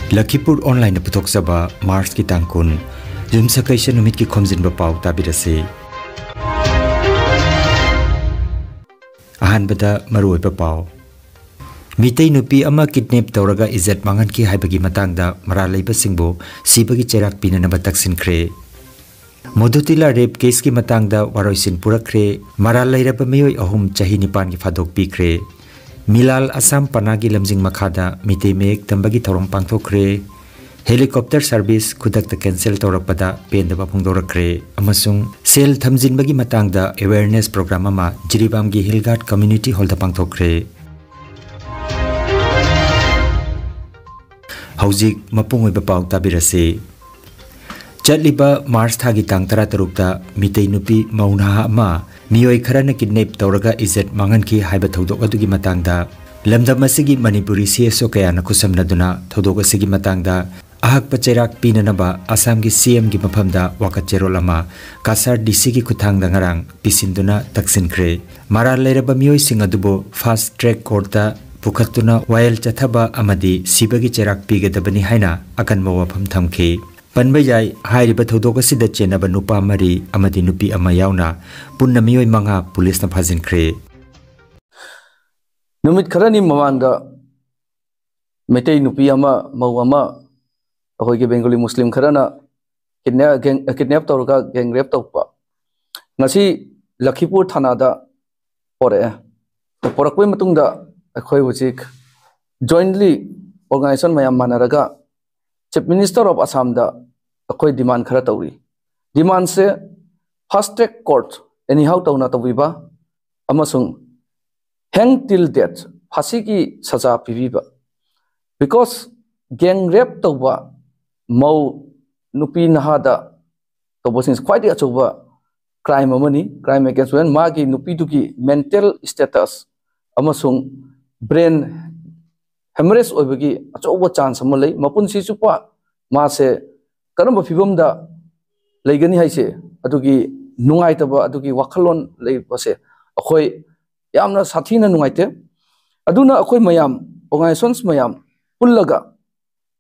Lakhipur online putok saba Mars ki tangkun Jum sakaysa numit ki Khomjinba Pao tabirase Ahanbada maruoiba Pao Mitay nupi ama kidnap tawraga izat mangan ki haibagi matangda maralaiba singbo sibagi cherak pinanaba taksinkhre Modutila rape case ki matangda waroisin purakre maralairaba miyoi ahum chahi nipan ki fadok pikre Milal Assam Panagi Lamjing Makhada Mitay Mek Tambagi Thorong Pangthokre Helicopter service Kudakta cancel Tawrakpada Pendaba Pungdorakre Amasung Sel Thamjinbagi Matangda awareness program ama Jiribamgi Hillgard Community Hall da Pangthokre Haujik Mapungoiba Pau tabirase Chatliba Mars thagi tang tara tarukta Mitay nupi mauna ama Miyoi kharana kidnap tawraga izat mangan ki haiba thodok adugi matangda lamdam asigi Manipuri CSO kaya na kusamnaduna thodok asigi matangda ahak pacherak pinanaba Assam gi CM gi maphamda wakachero lama Kasar DC gi kuthangda ngarang pisinduna taksinkhre mara leiraba miyoi sing adubo fast track court ta pukhatuna wail chathaba amadi sibagi cherak pigadabani haina akan mawafam thamkhe Panbayay hairiba thodok asida chenaba nupa mari amadi nupi ama yauna punna miyoi manga pulis na phajinkre Numit kharani mamangda metei nupi ama mau ama ahoi ge Bengali Muslim kharana kidnap tawraga gang rape tawpa ngasi Lakhipur thana da pore porakoi matungda akhoi wajik jointly organization mayam manaraga Chief Minister of Assam da akoi demand khara tawri demand se fast track court anyhow tawna tawiba amasung hang till death phasi ki saza pibiba because gang rape tawba mau nupi nahada tawbosing quite achuba crime amani crime against women magi nupi duki mental status amasung brain hemorrhage oibagi achuba chance amalai mapun si chupa ma se karamba fibam da leigani haise adugi nungaitaba adugi wakhalon leibase akhoi yamna sathina nungaite aduna akhoi mayam organizations mayam pullaga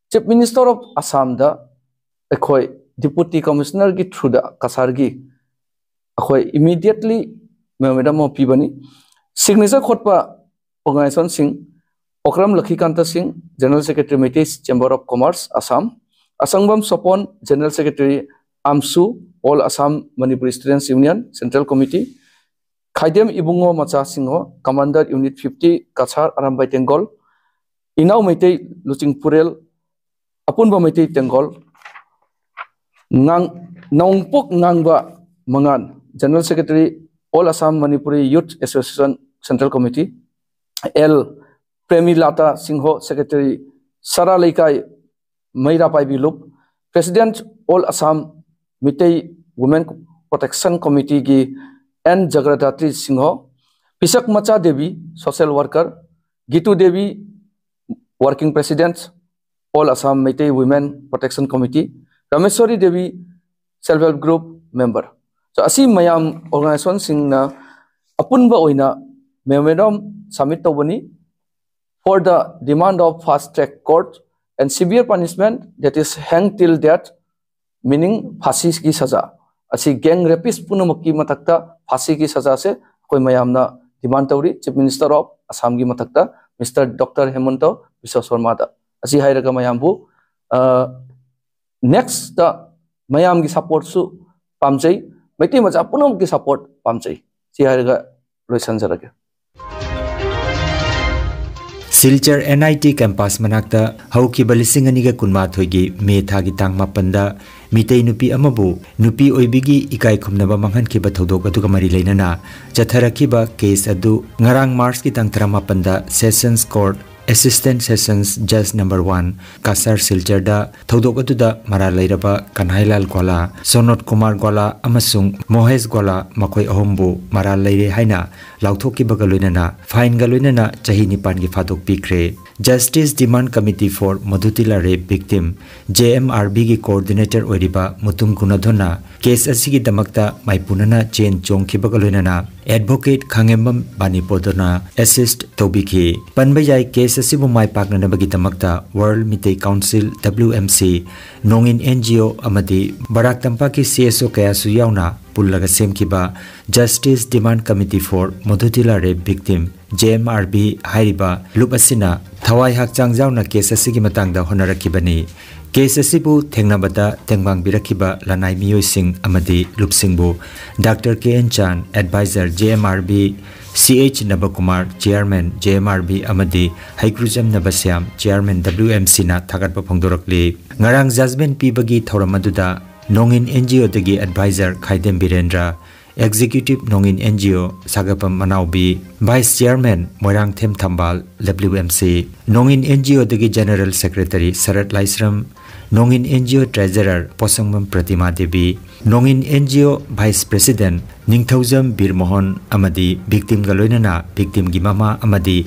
Chief Minister of Assam da akhoi Deputy Commissioner gi through da kasar gi akhoi immediately madam pibani signature khotpa organization sing Okram Lakhikanta Singh General Secretary Metis Chamber of Commerce Assam Asangbam Sopon, General Secretary Amsu, All Assam Manipur Students Union, Central Committee, Khaidem Ibungo Macha Singho, Commander Unit 50, Kachar Arambai Tengol, Inau Mete Luching Purel, Apunba Mete Tengol, Nongpok Nangba Mangan, General Secretary, All Assam Manipuri Youth Association, Central Committee, L. Premilata Singho, Secretary, Sara Leikai, Maira Paibilup, President All Assam Mitei Women Protection Committee gi N Jagradhatri Singho, Pisak Macha Devi Social Worker, Gitu Devi Working President All Assam Mitei Women Protection Committee, Rameswari Devi Self Help Group Member. So asi mayam organization sing na apunba oina memorandum submit tawani for the demand of fast track court and severe punishment that is hang till death meaning phasi ki saza asi gang rapist punamaki matakta phasi ki saza se koi mayamna demand tawri Chief Minister of Assam gi matakta Mr. Dr. Hemanto Biswa Sharma da asi hairaga mayambu next the mayam gi support su pamjai maiti macha punam ki support pamjai si hairaga loisan jarage Silchar NIT campus manakta haukiba lising aniga kunmathoigi me thagi tang mapanda mitei nupi amabu nupi oibigi ikai khumnaba manghan kiba thodok atuga mari leinana chatharakiba case adu ngarang Mars ki tang 38 Sessions Court Assistant Sessions Judge Number 1 Kasar Silchar da thodok atuda mara leiraba Kanhailal Gwala Sonot Kumar Gwala amasung Mohesh Gwala makoi ahombu mara leire haina lauthokki bagaloinana fine galoinana chahi nipan gi fadok pikre Justice Demand Committee for Madhutila Rape Victim JMRB gi coordinator oiriba mutum gunadhona case asigi damakta maipunana chen chongki bagaloinana advocate Khangembam बानीपोदना assist तौबिखि पनबा याई case असिबु माय पाकननबगी दमकता world Meetei council WMC नोंगिन NGO अमदी बराक तंपा की CSO कयासु यावना पुल्लगा सेमकिबा justice demand committee for Madhutila rape victim JMRB हाइरिबा लुप असिना थवाई हकचांग जावना केस असिगी मतंगदा होनरकिबनी केस असिबु थेंगनाबदा तेंगबांग बिरकिबा लनाई मियोइसिंग अमदी लुपसिंगबु doctor KN Chan adviser JMRB CH Nabakumar chairman JMRB अमदी हाइक्रुजम नबस्याम चेयरमैन WMC ना थागतबा फोंदोरकली ngarang judgment pibagi thoramaduda nongin NGO dagi advisor Khaidem Birendra executive nongin NGO Sagapam Manaubi vice chairman Moirang Them Thambal WMC nongin NGO dagi general secretary Sarat Laisram nongin NGO treasurer Posangmam Pratima Devi nongin NGO vice president Ningthaujam Bir Mohan amadi victim galoinana victim gi mama amadi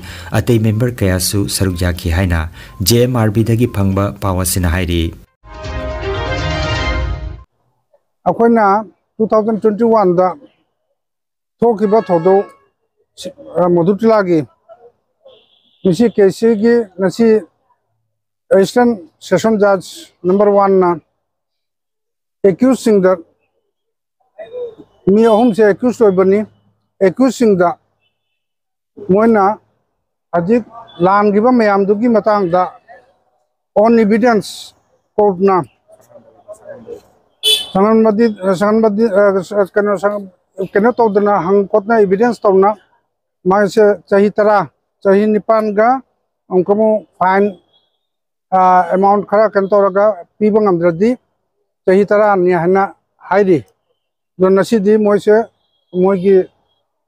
atei member kayasu sarukja ki haina JMRB dagi phangba pawasina hairi अखोना 2021 दा थोकिबा थोदो मधुटिलागी निसी केसी की नसी assistant session जज number 1 ना accused सिंग दा मी अहम से accused होबनी accused सिंग दा Moina अजिक लानगिबा मयाम दुगी Matang दा ऑन एविडेंस कोर्ट ना संगनबदी कनो तौदना हंगकोतना एविडेंस तौना मासे चाही तरा चाही निपान गा अंकमो फाइन अमाउंट खरा कन तौरगा पीबा ngamdradi चाही तरा नि हना हाइरी दोनसीदी मोइसे मोइगी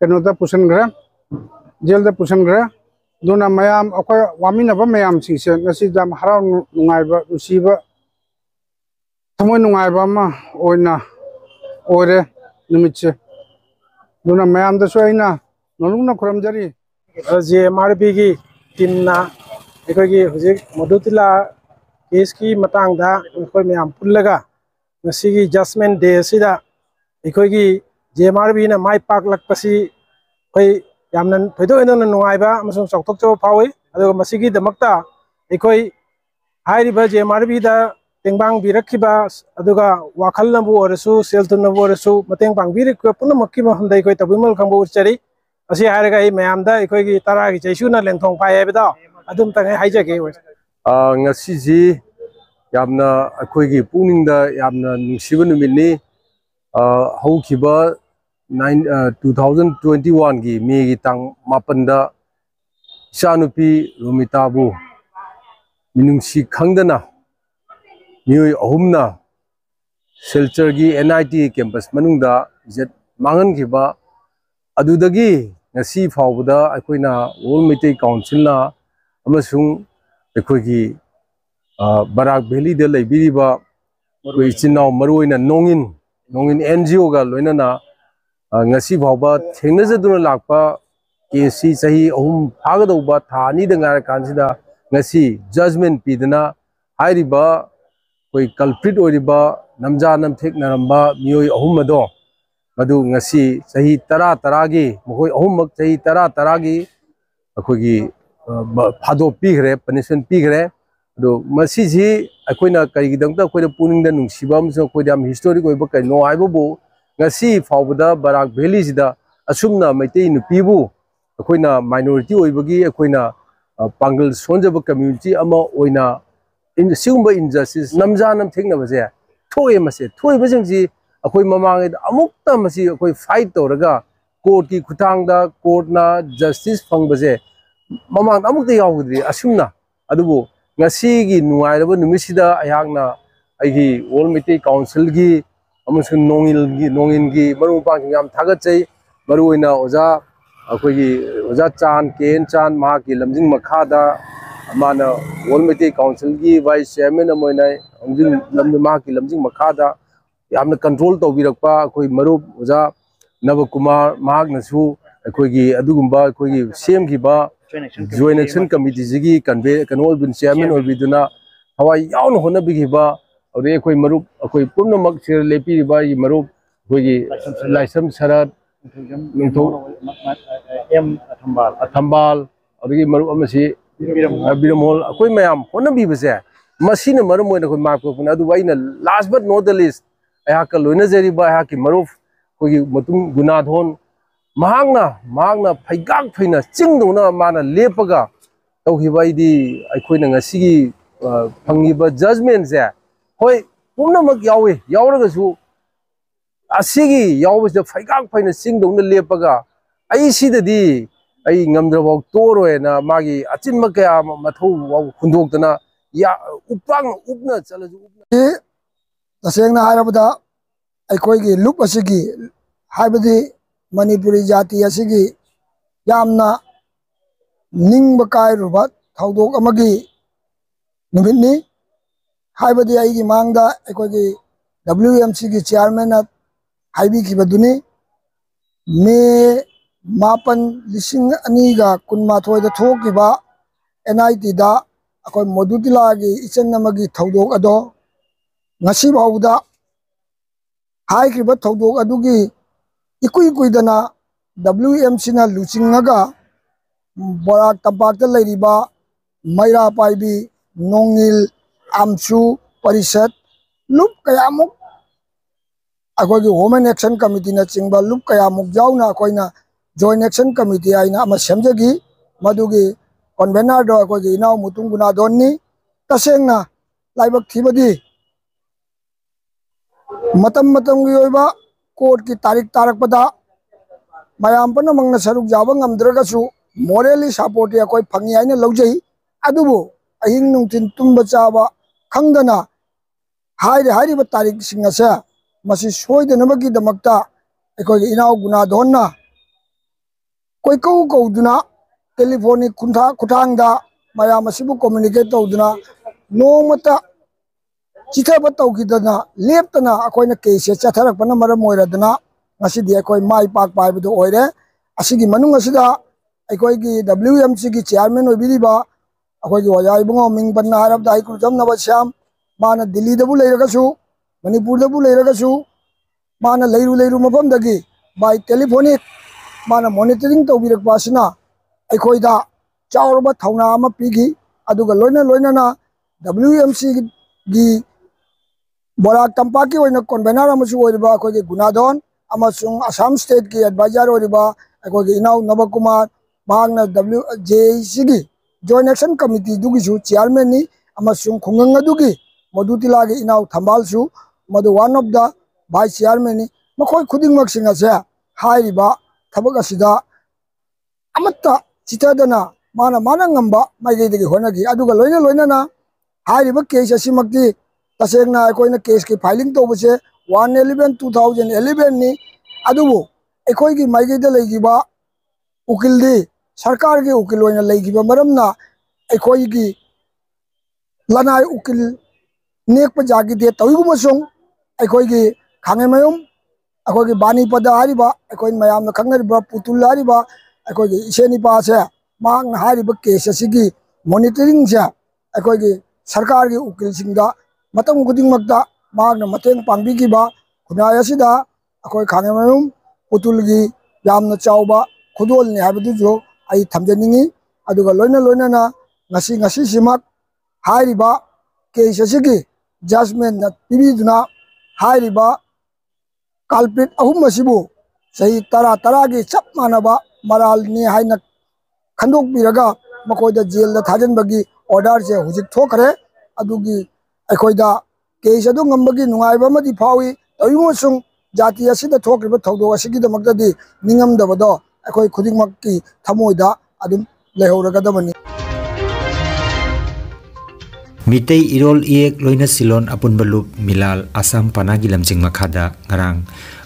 कनोदा पुसनग्रा जेल दा पुसनग्रा दोना मयाम अखो वामिनबा मयाम सिंसे नसी जाम हराव नुंगाइबा उसीबा थमोय नुंगाइबा मा ओइना ओरे निमितसे दोना मयाम दसो आइना नलुंगना खुरमजरी JMRB की टीम ना एकोगी हुजिक मधुतिला केस की मतंग दा एकोय मयाम पुल्लगा ngasi judgment day sida एकोगी JMRB ना माइ पाक लक्पसी खै यामना थोइदो एनोना नुंगाइबा अमसुंग चौथोकचो फावै अदुगा मसिगी दमक्ता एकोय हाइरिबा JMRB दा तेंबांग बिरखिबा अदुगा वाखल नबु ओरसु सेलतु नबु ओरसु मतेंग पांगबिरि को पुनमक्की महमदै कोइ तबिमल खंबो उचरी असि हारगा इ मयामदा एकोगी तरागी जैसुना लेंथोंग पाइ हेबदा अदुम तंगे हाइजगे ngasi ji yamna akoigi puninda yamna nungsiba numitni haukiba 2021 gi me gi tang mapanda isanupi rumitabu minungsi khangdana New Ahumna Silchergi NIT campus Manungda Jet Mangan Kiba Adudagi Nasi Fauda Akoina World Meeting Council na Amasung Akoigi Barak Valley de Libiriba Kuichina Maruina Nongin NGO ga Loinana Nasi Fauba Tengazaduna Lakpa KC Sahi Ahum Hagadoba Tani Dangar Kansida Nasi Judgment Pidana Hairiba कोई culprit ओरिबा नमजा नमथेक नरंबा मियोय अहुमदो मदु ngasi सही तरा गी मखोय अहुमक सही तरा गी अखोगी fado पीगरे punishment पीगरे दो मसी जी अखोयना करिगिदंता अखोयदा पुनिंगदा नुंसिबा अमसो अखोयदा historic ओइबा कइनो आइबो ngasi फावबदा Barack valley जिदा असुमना मैतै नुपीबु अखोयना माइनॉरिटी ओइबगी अखोयना पांगल सोंजबा कम्युनिटी अमा ओइना in sigumba injustice namjanam thekna base thoye mase thoye bajing ji akoi mamang amukta masi akoi fight toraga court ki khutang da court na justice phang base mamang amukta yawudri asumna adubu ngasi gi nuairaba numisida ayakna aigi World Meeting Council gi amusun nongin gi maru pang yam thagat chai maru oina oja akoi gi oja chan ken chan ma ki lamjing makha da Mana World Meeting Council ki Vice Chairman amoina ongjing lamma ki lamjing makhada yamna control tawbirakpa koi marup oja Navakumar mahak nasu koi gi adugumba koi gi sem gi ba joint action committee jigi convey kanol bin chairman or biduna hawai yaun hona bigi ba ore koi marup koi purna mak sir lepi ba yi marup koi gi laisam sarat थंबाल अदगी मरु अमसी बिरमोल अखोय मयाम होनबी बसे machine मरम Moin अखोय mark पुना अदु वाइना last but not the least अया का लोइना जरीबा अया की मरुफ कोगी मतुंग गुनाधोन महांगना फैगाक फैना चिंगदोना माना लेपगा तौहिबाइदी अखोयना ngasiगी फंगिबा जजमेंट से होय पुनमक यावे यावरगसु असिगी यावबस फैगाक फैना चिंगदोना लेपगा आई सिददी आई ngamdrabaw toroena magi achinma kaya mathau khundokdana ya upang upna chalaju tasengna harabada aikoigi loop asigi haibadi manipuri jati asigi yamna ningba kai ruba thaudok amagi numitni haibadi aigi mangda aikoigi WMC gi chairman at haibi kibaduni me मापन लिसिंग अनीगा कुनमाथोय दा थोकिबा NIT दा अखोय मोदुतिला गी इचन नमगी थौदोक अदो ngasi Bavda हाइक्रिबा थौदोक अदुगी इकुई कुइदना WMC ना लुचिंगगा Barack तंपाक लेरिबा मैरा पाइबी नोंगिल आमसु परिषद loop कयामुक अखोय women action committee ना चिंगबा loop कयामुक जाउना अखोयना Joint Action Committee aina ama semjagi madugi convener do ko gi naw mutung guna donni tasengna laibak thibadi matam gi oiba court ki tarik tarak pada mayam pana mangna saruk jaba ngamdraga su morally support ya koi phangi aina lojai adubu ahing nungtin tumba chaba khangdana hairi ba tarik singa sa masi soidana magi damakta ko gi inaw guna donna कोई कौदुना telephonic खुठांगदा मयाम असिबु communicate तौदुना नोमता चिथब तौगिदना लेपतना अखोयना केसे चथरकपना मरम ओइरदना ngasiदी अखोय माइ पाक पाइबदो ओइरे असिगी मनुंग असिदा अखोयगी WMC की chairman ओइबिदिबा अखोयगी वजाई बुंगो Ming पन्ना हरब दाई कुजम नब श्याम माना दिल्ली दबु लेरगसु मणिपुर दबु लेरगसु माना लेरु मफमदगी बाय टेलीफोनिक माना मॉनिटरिंग तौबिरकपासना अखोयदा चावरबा थौना अमा पिगी अदुगा लोइना WMC गी बराक तंपाक की ओइना कन्वेनर अमसु ओइबा अखोयगे गुनादोन अमसुंग असम स्टेट की एडवाइजर ओइबा अखोयगे इनाउ नबकुमार मांगना WJC गी जॉइंट एक्शन कमिटी दुगिसु चेयरमैन नि अमसुंग खुंगंग दुगी मदुतिलागे इनाउ थंबालसु मदु one of the vice chairman नि मखोय खुदिंगमक सिंगासे हाइरिबा थबक असिदा अमत्ता चितदना माना ngamba माइगेदगी होनगी अदुगा लोइना हाइरिबा केस असिमक्ति तसेंगना अखोयना केस की फाइलिंग तौबसे 1/11/2011 नि अदुबो अखोयगी माइगेदा लेगिबा उकिलदी सरकार के उकिल ओइना लेगिबा मरमना अखोयगी लनाय उकिल नेक जागी दे तौगुमसुंग अखोयगी खांगेमयुम अखोयगी बानी पदा हारिबा अखोय मयाम खंगरिबा पुतुल हारिबा अखोयगी इसेनिपा से मांग हारिबा केस असिगी मॉनिटरिंग से अखोयगी सरकार के उकिल सिंगदा मतम खुदिंगमक्ता मांग मतेंग पांगबिगिबा खुनाय असिदा अखोय खांगेमयुम पुतुलगी यामना चावबा खुदोलनि हाबिदुजो आई थमजनिंगी अदुगा लोइना ngasi simak हारिबा केस असिगी जजमेंट ना पिबिदुना हारिबा काल्पित अहुम असिबु सही तरा की चप मानबा मरालनी हाइना खंदोकबिरगा मकोयदा जेल दा थाजनबगी ऑर्डर से हुजिक थोखरे अदुगी अखोयदा केस अदु ngambagi नुंगाइबा मदि फावी तयुमसुंग जाति असिदा थोखरिबा थौदो असिगी दमक्तदी निंगमदबदो अखोय खुदिंगमक्की थमोयदा अदुम लेहौरगदबनी मितै इरोल इएक लोइना सिलोन अपुनबलुप मिलाल Assam पनागी लमजिंग मखादा ngarang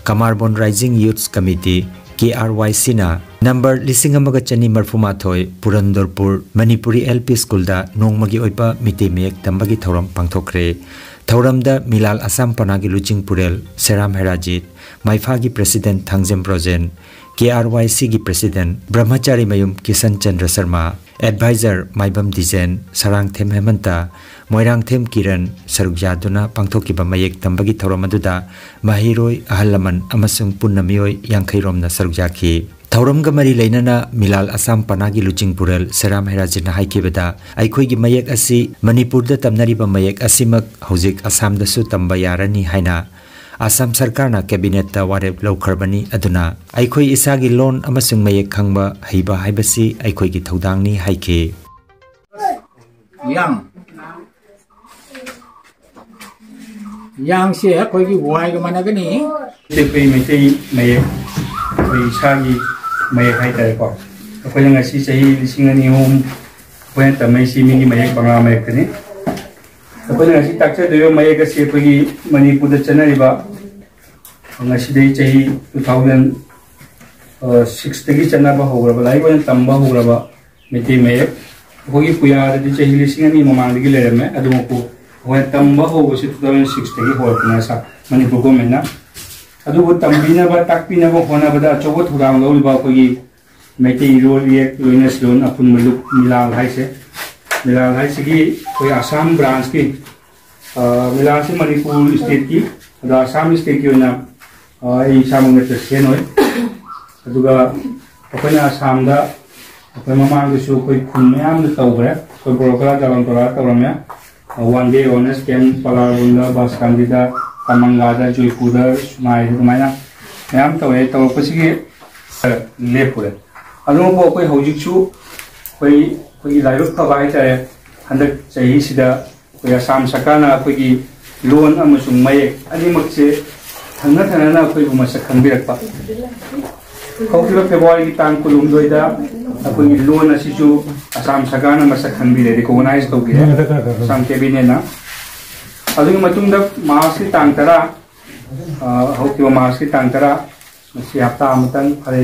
Kamarbon Rising Youth Committee KRYC na number lising amaga chani marfumathoi Purandorpur Manipuri LP School da nongmagi oipa mite mek tambagi thoram pangthokre thoram da Milal Assam Panagi Luching Purel Seram Herajit Maifagi President Thangjem Projen KRYC की president ब्रह्मचारी मयुम Kishan Chandra Sharma adviser Maibam disdain सरांगथेम Hemanta Moirangthem किरण सरुकयादुना पांथोकिबा मयेक तंबगी थौरमदुदा माहिरोय अहलमन अमसुंग पुन्नमियोय यांखैरोमना सरुकयाखी थौरमगा मरी लेनना मिलाल Assam पनागी लुचिंगपुरल serum हेराजिना हाइकिबदा आइखोइगी मयेक असि मणिपुरदा तमनरिबा मयेक असिमक हौजिक असमदसु तंबा यारनी हाइना असम सरकार ना cabinet ता वारेप लौखरबनी अदुना आइखोइ इसागी loan अमसुंग मयेक खंगबा हैबा हाइबसी आइखोइगी थौदांगनी हाइके yang se koi gi wai ga mana gani te pei me te me koi sagi me hai ta ko koi nga si sei lising ani hom koi ta me si mi gi me banga me kani koi nga si tak che de me ga se koi gi manipur da chana riba nga si dei chei 2006 te gi chana ba ho ba lai koi tam ba ho ba me te me koi gi puya de chei lising ani mamang de gi le me adu ko when tamba ho was 2006 tagi ho na sa manipur government na adu wo tambina ba takpina ba hona ba da chobo thudang lo ba ko gi mete ro riek loines lon apun muluk milal hai se gi koi assam branch ki milal se manipur state ki da assam state ki na ai samung ne sen hoi adu ga apna assam da apna mamang su koi khun myam da tawra koi borokala jalan tora tawra one day honest camp Palarunda bus candida Tamangada Joypura Sumai Mana Yam Tawe Tawa Pasiki Lepura Alo bo koi hojik chu koi lairuk thabai ta handak chahi sida koi asam sakana koi loan amasung mai ani makse thangna na koi bu masak khangbirak pa Kau February tang kulum doida koi loan asichu asam sakana masak khangbi recognize to gi sam cabinet na adu matung da mas ki tang tara hokti mas ki tang tara si hafta amatan phare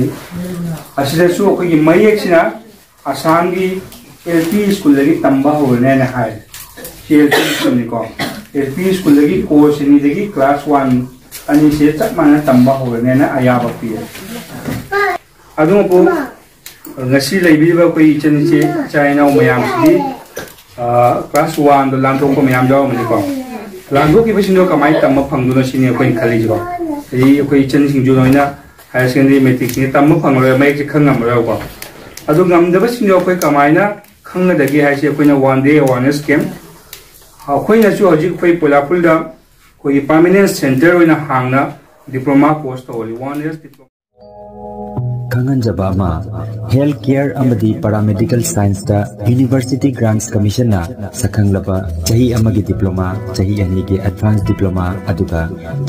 asida su koi mayek sina asam gi LP school lagi tamba ho ne na hai LP school ni ko LP school lagi course ni lagi class 1 ani se chat mana tamba ho ne na aya ba pi adu ko ngasi leibiba koi chen che China mayam si class 1 do langthong ko mayam jaw mani ko langthong ki bisindo kamai tam phangdu no sini koi khali jo ei koi chen sing ju noina higher secondary matrix ni tam phang lo mai che khangam ro ko adu ngam da bisindo koi kamai na khangna da gi hai se koi na one day awareness camp koi na chu hoji koi polapul da koi permanent center oina hangna diploma course to only 1 year diploma Kanganjaba ma health care amadi paramedical science da University Grants Commission na sakhanglaba chahi amagi diploma chahi ani gi advanced diploma aduga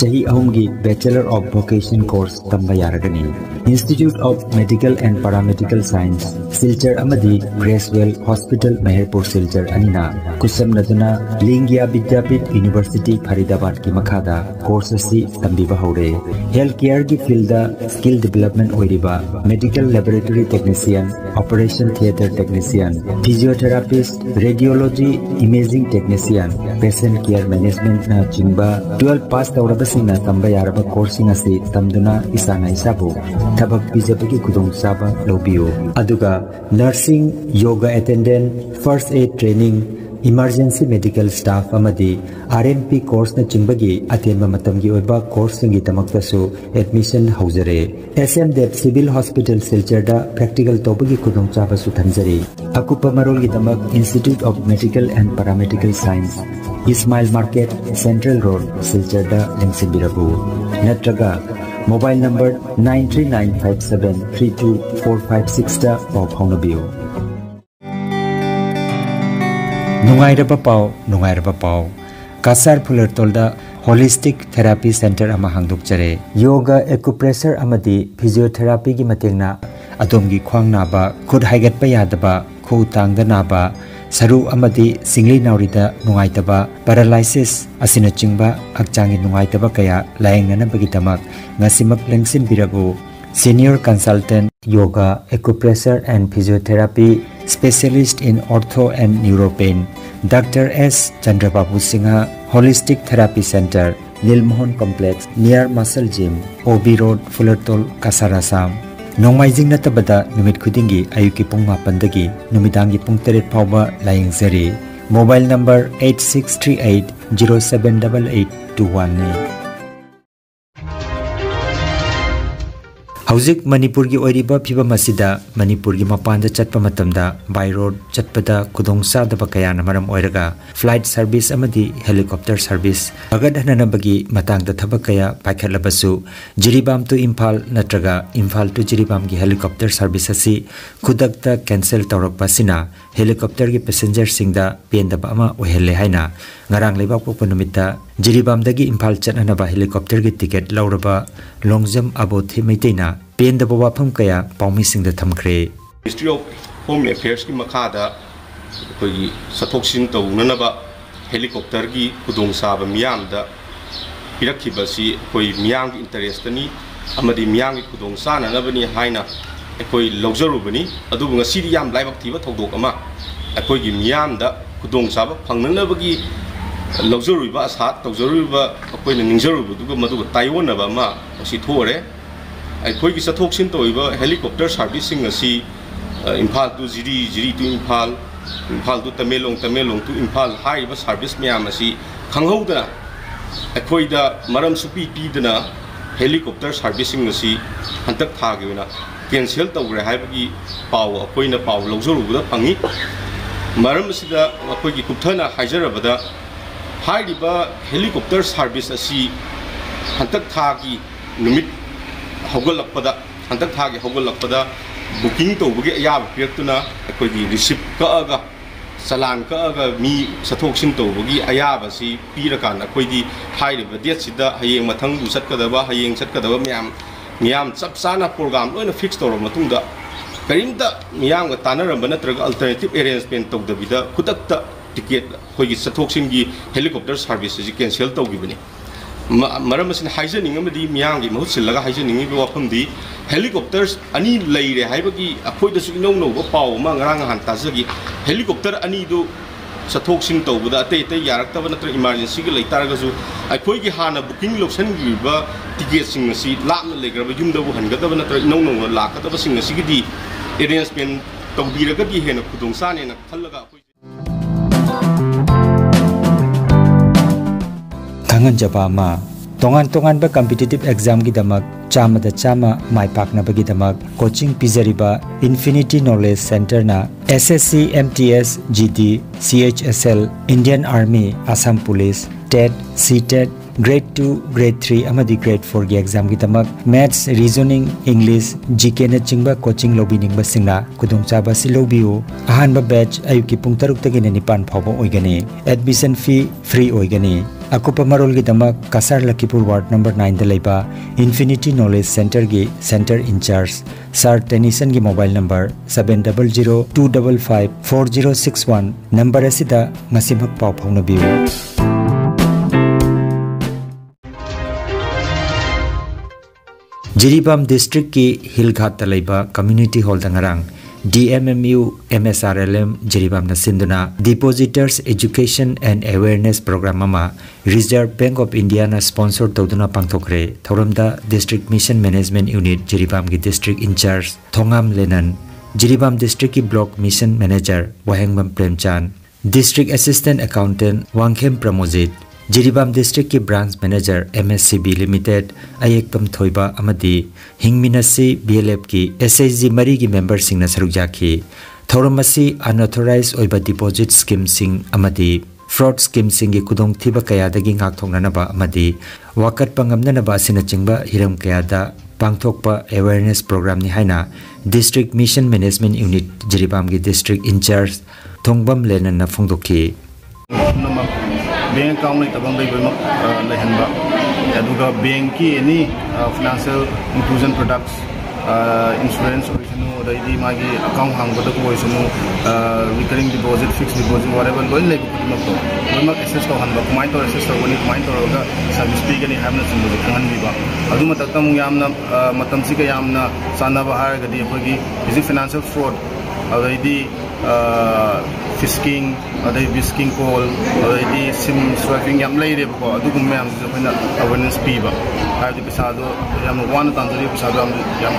chahi ahumgi bachelor of vocation course tamba yaragani Institute of Medical and Paramedical Science Silchar amadi Gracewell Hospital Meherpur Silchar anina kusam naduna Lingya Vidyapit University Faridabad ki makhada course si tambiba hore health care gi field da skill development oiriba medical laboratory technician, operation theater technician, physiotherapist, radiology, imaging technician, patient care management na chingba 12 pass tawrabasina tamba yaraba coursing asi tamduna isana isabu thabak pijabagi khudong saba lobiyo aduga nursing, yoga attendant, first aid training, emergency medical staff amadi RMP course na chimbagi atenba matamgi oiba course ngi tamaktasu admission haujare SMDEP Civil Hospital Silchar da practical tobagi khudong chaba su thanjari akupa marol gi tamak Institute of Medical and Paramedical Science Ismail Market Central Road Silchar da Lengsimbirabu natraga mobile number 9395732456 da pau phaunabiyo Nungairaba Pao Kasar Pulertolda Holistic Therapy Center ama hangduk chare yoga acupressure amadi physiotherapy gi matengna adomgi khwang naba khud haigat pa yadaba khu tangda naba saru amadi singli naurida nungaitaba paralysis asina chingba akchangi nungaitaba kaya laengna bagi tamak ngasimak lengsin birago Senior Consultant Yoga Acupressure and Physiotherapy Specialist in Ortho and Neuropain Dr. S. Chandrababu Singha Holistic Therapy Center Nilmohon Complex near Muscle Gym OB Road Fullertol Kasarasam Nongmaijing natabada numit khudingi ayuki pung 8dagi numidangi pung 3 phawba layengzari. Mobile number 8638078821 ne. Hauzik Manipur gi oiriba phiba masida Manipur gi mapanda chatpa matamda by road chatpada kudong sadaba kayana maram oiraga flight service amadi helicopter service agadhana bagi matangda thabakaya paikhatlabasu Jiribam to Imphal natraga Imphal to Jiribam gi helicopter service asi khudakta cancel tawrakpa sina helicopter gi passenger singda pendaba ama ohelle haina ngarang lebak pokpa numita Jiribam dagi Imphal chatnaba helicopter gi ticket lauraba longjam abothi meiteina pendaba wafam kaya paumi singda thamkhre. Ministry of Home Affairs ki makhada koi sathoksin tawnanaba helicopter gi kudong saba miyam da pirakhibasi koi miyam gi interest ni amadi miyam gi kudong sana nabani haina koi lawjarubani adu ngasi di yam laibak thiba thodok ama koi gi miyam da kudong saba phangnanabagi lawjaruba asat tawjaruba koi na ningjaruba duga maduga taiwanaba ma si thore koi gi sathoksin toiba helicopter servicing asi Imphal to Jiri to Imphal to Tamelong to Imphal haiba service miyam asi khanghaudana akhoida maram supi pidana helicopter servicing asi hantak thagina cancel tawre haibagi paw akoina paw lawjaruba phangi maram asida akoigi kupthana haijarabada haiba helicopter service asi hantak thagi numit hogolakpada hantak thagi hogolakpada booking tawbagi ayab piratuna akoigi receipt kaaga salan kaaga mi sathoksin tawbagi ayab asi pirakan akoigi haiba date sida hayeng mathang du satkadaba hayeng satkadaba miyam chap sana program loina fix tawra matungda karimta miyam ga tanaramba natraga alternative arrangement tawdabida khudakta ticket akoigi sathoksin gi helicopter service ji cancel tawgibani maram asin haijaning amadi miyam gi mahut sillaga haijaning bi wafamdi helicopters ani leire haibagi akoida su inong no paw ma ngarang han tajagi helicopter ani do sathoksin tawbuda ate yaraktaba natra emergency gi leitaraga su akoigi hana booking location gi ba ticket sing asi lamna legraba yumda bu hangadaba natra inong no lakadaba sing asi gi di arrangement tawbiraga di hena khudong sane na thallaga Kangan Jabama Tongan ba competitive exam gi damak chama da chama mai pakna bagi damak coaching pizariba Infinity Knowledge Center na SSC MTS GD CHSL Indian Army Assam Police TET CTET Grade 2 Grade 3 amadi Grade 4 gi exam gi damak Maths Reasoning English GK na chingba coaching lobining ba singna kudung chaba silobiu ahan ba batch ayuki pung 6 tagi na 9 phawba oigani admission fee free oigani Akupa marol gi damak Kasar Lakhipur Ward number 9 da leiba Infinity Knowledge Center gi Center in charge Sir Tennyson gi mobile number 7002554061 number asida ngasimak paw phawna biu Jiribam district ki Hilghat da leiba community hall da ngarang DMMU MSRLM Jiribam na sinduna Depositors Education and Awareness Program ama Reserve Bank of India na sponsor tawduna pangthokre Thoramda District Mission Management Unit Jiribam ki District In Charge Thongam Lenan Jiribam District ki Block Mission Manager Wahengbam Premchan District Assistant Accountant Wangkhem Pramojit Jiribam District ki Branch Manager MSCB Limited Ayekpam Thoiba amadi Hingminasi BLF ki SHG Mari ki member sing na sarukjaki Thoramasi unauthorized oiba deposit scheme sing amadi fraud scheme sing ki kudong thiba kayadagi ngak thongnanaba amadi wakat pangamnanaba sinachingba hiram kayada pangthokpa awareness program ni haina District Mission Management Unit Jiribam ki District In Charge Thongbam Lenan na phongdokhi bank account ni tabang dai boy lehenba aduga bank ki any financial inclusion products insurance solution dai di magi account hang bada ko sunu recurring deposit fixed deposit whatever loan le ko mak to mak access to hanba kumai to access to woni kumai to ga service fee ga ni hamna sunu thangan bi ba adu matam yamna matam si ga yamna sana ba har ga di ko gi is financial fraud dai di fisking adai bisking call adai sim swiping yam lai re ko adu gum yam awareness pi ba हाइबदि पैसादो याम वान तांजरी पैसादो याम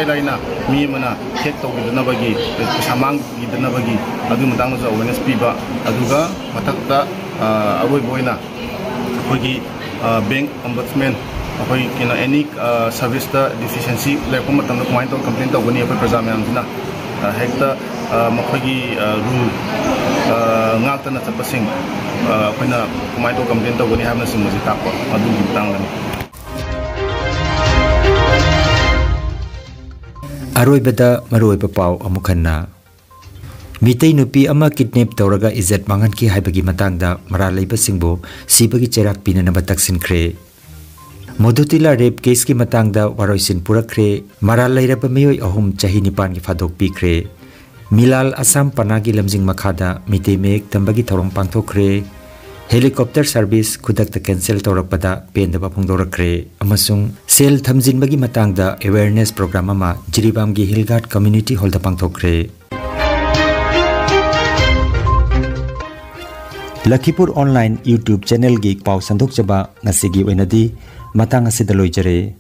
लाइना मी मना हेक तौगिदनबगी पैसा मांगिदनबगी अदु मतांगो awareness पीबा अदुगा मथक्ता अबोय बोयना अखोगी bank ombudsman अखोई किना any service दा deficiency लेको मतम कमाइन तो कंप्लेन तौगनी अखोई प्रजा म्यामसिना हेक्ता मखोगी rule ngakna chapasing akhina kumai to complain to goni habna sing moji takpa adu gi tangani aroibada maroiba pau amukhanna mitei nupi ama kidnap tawraga izat mangan ki haibagi matangda mara leiba singbo sibagi cherak pinana bataksin khre modutila rape case ki matangda waroisin purakre mara leiraba miyoi ahum chahi nipan ki fadok pikre Milal Assam Panagi Lamjing Makhada Mite Mek Tambagi Thorong Pangthokre Helicopter Service Kudakta Cancel Torakpada Pendaba Phongdorakre Amasung Sel Thamjinbagi Matangda Awareness Program ama Jiribamgi Hillgard Community Hall da Pangthokre Lakhipur Online YouTube channel gi pau sandok chaba ngasigi oinadi matang asida loijare